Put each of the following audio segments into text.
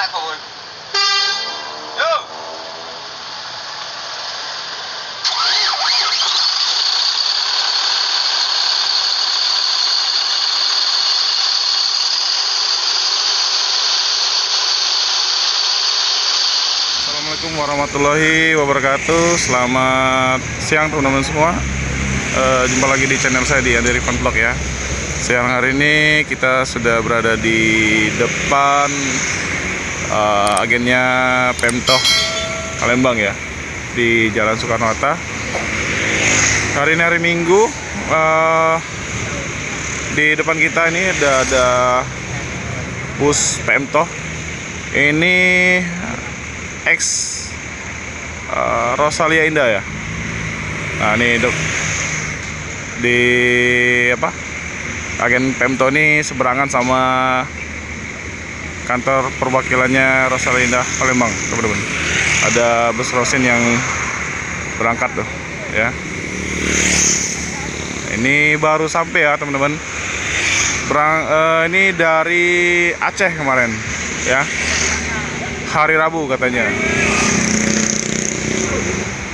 Assalamualaikum warahmatullahi wabarakatuh. Selamat siang teman-teman semua. Jumpa lagi di channel saya di Andi Rifan Vlog ya. Siang hari ini kita sudah berada di depan agennya Pemtoh Palembang ya, di Jalan Soekarno-Hatta. Hari ini hari Minggu. Di depan kita ini ada bus Pemtoh. Ini X Rosalia Indah ya. Nah ini di apa, agen Pemtoh ini seberangan sama kantor perwakilannya Rosalia Indah Palembang teman-teman. Ada bus Rosin yang berangkat tuh ya. Ini baru sampai ya teman-teman. Ini dari Aceh kemarin ya, hari Rabu katanya.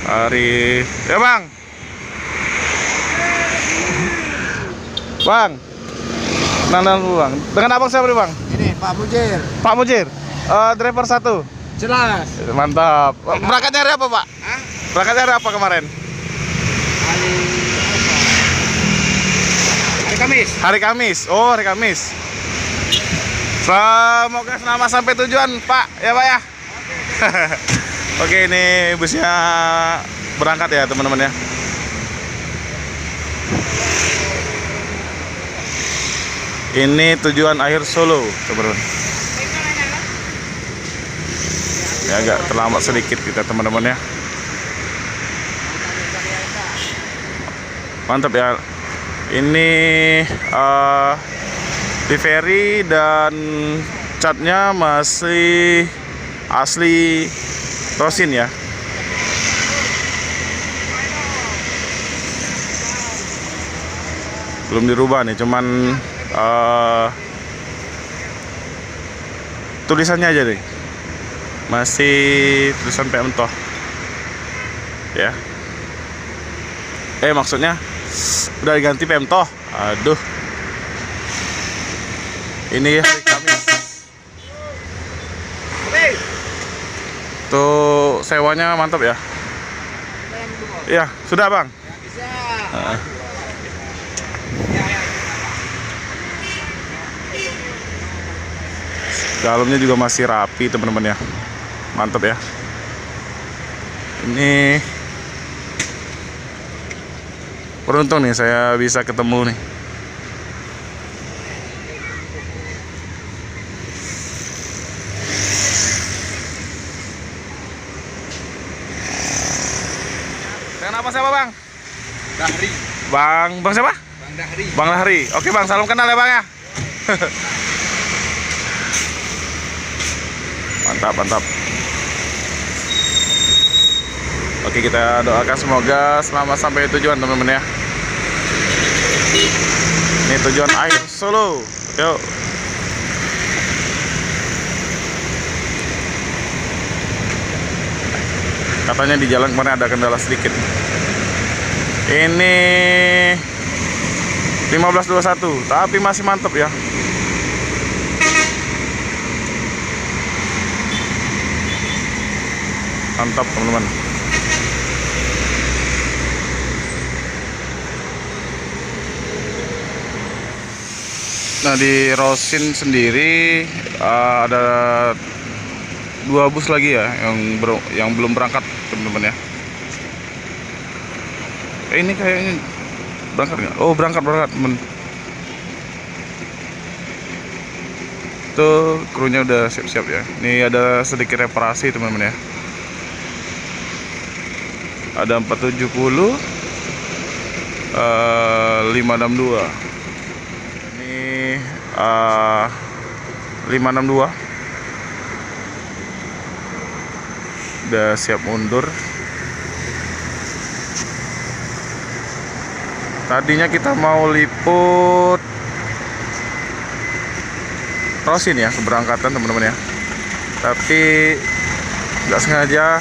Hari ya bang, nandan dulu bang. Dengan abang siapa nih bang? Ini Pak Mujir. Pak Mujir, driver 1. Jelas. Mantap. Berangkatnya hari apa pak? Hah? Berangkatnya hari apa kemarin? Hari Kamis. Hari Kamis. Oh hari Kamis. Semoga selamat sampai tujuan pak, ya pak ya. Oke, ini busnya berangkat ya teman-teman ya. Ini tujuan akhir Solo teman-teman. Ya, agak terlambat sedikit kita teman-teman ya. Mantap ya. Ini di ferry dan catnya masih asli Rosin ya. Belum dirubah nih, cuman tulisannya aja nih masih tulisan Pemtoh ya. Maksudnya udah diganti Pemtoh. Aduh, ini hari Kamis. Tuh sewanya mantap ya. Iya, sudah bang. Dalamnya juga masih rapi teman-teman ya. Mantap ya. Ini beruntung nih saya bisa ketemu nih. Dengan apa siapa bang? Dahri. Bang siapa? Bang Dahri. Bang Dahri. Oke bang, salam kenal ya bang ya. Mantap. Oke, kita doakan semoga selamat sampai tujuan teman-teman ya. Ini tujuan akhir Solo. Yuk. Katanya di jalan kemarin ada kendala sedikit. Ini 1521, tapi masih mantap ya. Mantap teman-teman. Nah di Rosin sendiri ada 2 bus lagi ya yang belum berangkat teman-teman ya. Ini kayaknya berangkat nggak? Oh berangkat teman. Tuh krunya udah siap-siap ya. Ini ada sedikit reparasi teman-teman ya. Ada 470, 562. Ini 562 udah siap mundur. Tadinya kita mau liput Rosin ya, keberangkatan teman-teman ya. tapi nggak sengaja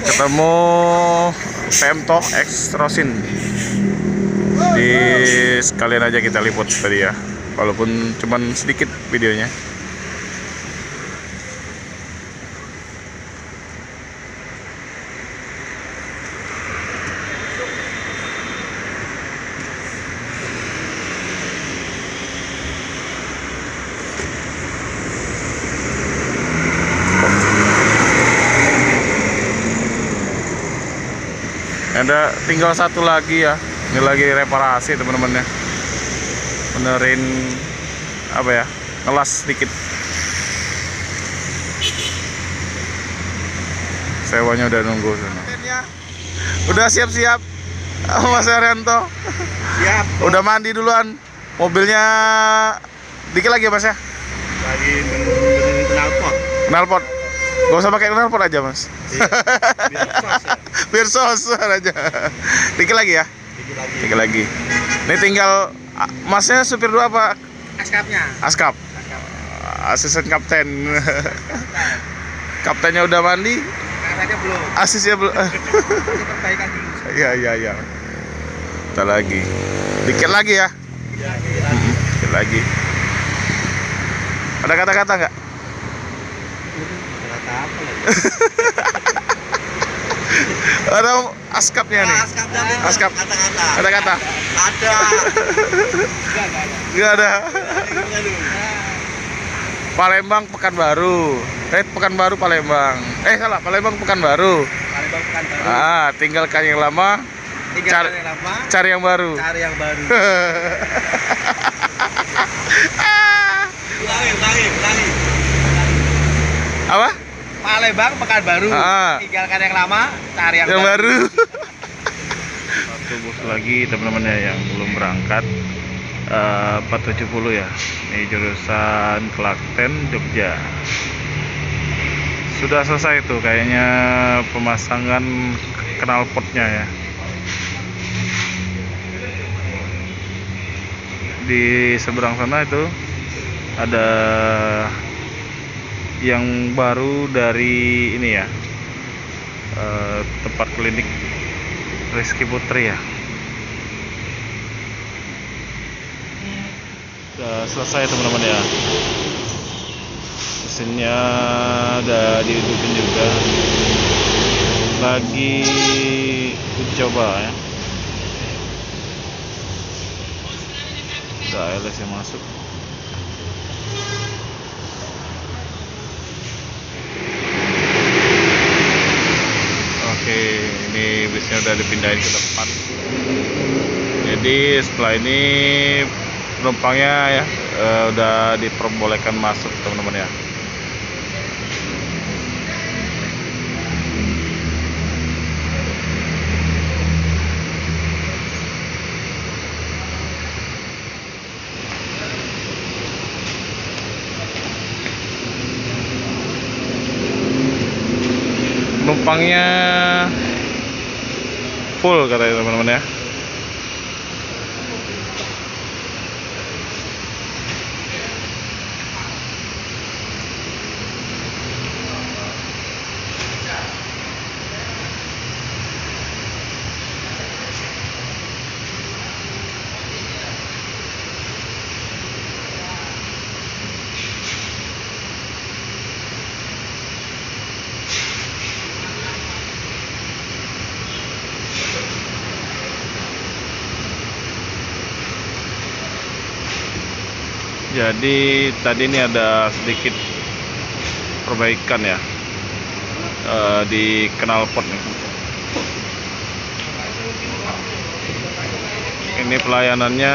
ketemu Pemto X Rosin. Di sekalian aja kita liput tadi ya, walaupun cuman sedikit videonya. Ada tinggal satu lagi ya, ini lagi reparasi teman-teman ya, benerin apa ya, ngelas sedikit. Sewanya udah nunggu sana. Udah siap-siap Mas Arianto? Siap. Udah mandi duluan, mobilnya dikit lagi ya Mas ya? Lagi benerin knalpot. Knalpot, gak usah pakai knalpot aja Mas. Biar sos ya. Biar sos aja. Dikit lagi ya? Dikit lagi. Dikit lagi. Ini tinggal Masnya supir dua apa? Askapnya. Askap. Asisten kapten. Kaptennya udah mandi, Katanya belum. asisnya belum. Masih perbaikan dulu. Iya. Kita lagi. Dikit lagi ya? Iya. Dikit lagi. Ada kata-kata nggak? Kata apa lagi? Ada askapnya nih. Askapnya nih. Askap. Kata-kata. Kata-kata. Ada. Nggak ada. Palembang Pekanbaru. Pekanbaru Palembang. Salah, Palembang Pekanbaru. Palembang Pekanbaru. Tinggalkan yang lama, Tinggalkan yang lama. cari yang baru. Cari yang baru. Ulangi. Apa? Palembang Pekanbaru. Tinggalkan yang lama, cari yang baru. Satu bus lagi teman-teman ya yang belum berangkat, 470 ya. Ini jurusan Klaten Jogja. Sudah selesai tuh kayaknya pemasangan knalpotnya ya. Di seberang sana itu ada yang baru dari ini ya, tempat klinik Rizky Putri ya. Udah selesai teman-teman ya, mesinnya udah dihidupin juga, lagi uji coba ya. Udah LS yang masuk. Oke, ini bisnya udah dipindahin ke tempat. Jadi setelah ini penumpangnya ya udah diperbolehkan masuk teman-teman ya. Penumpangnya full katanya teman-teman ya. Jadi tadi ini ada sedikit perbaikan ya di knalpot nih. Ini pelayanannya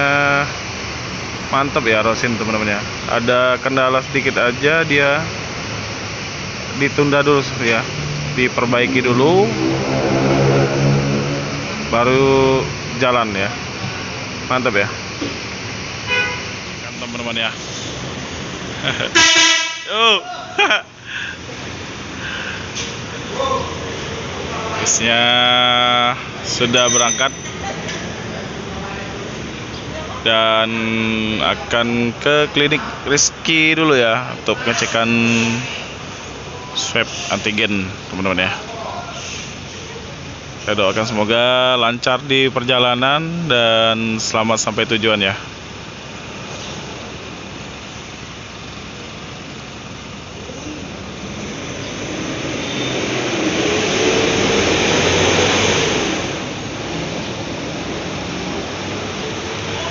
mantap ya Rosin teman-teman ya. Ada kendala sedikit aja, dia ditunda dulu ya, diperbaiki dulu baru jalan ya. Mantap ya teman-teman ya. Busnya sudah berangkat. dan akan ke klinik Rizky dulu ya untuk pengecekan swab antigen teman-teman ya. Saya doakan semoga lancar di perjalanan dan selamat sampai tujuan ya.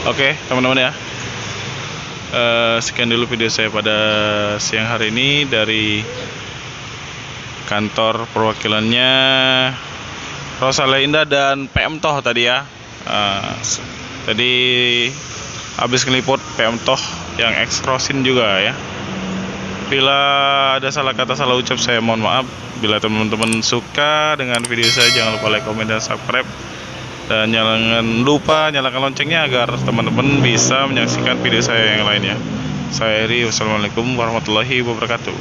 Oke teman-teman ya, sekian dulu video saya pada siang hari ini dari kantor perwakilannya Rosalia Indah dan PM Toh tadi ya. Tadi habis ngeliput PM Toh yang ekskrosin juga ya. Bila ada salah kata salah ucap saya mohon maaf. Bila teman-teman suka dengan video saya jangan lupa like, komen, dan subscribe. Dan jangan lupa nyalakan loncengnya agar teman-teman bisa menyaksikan video saya yang lainnya. Saya Heri, wassalamualaikum warahmatullahi wabarakatuh.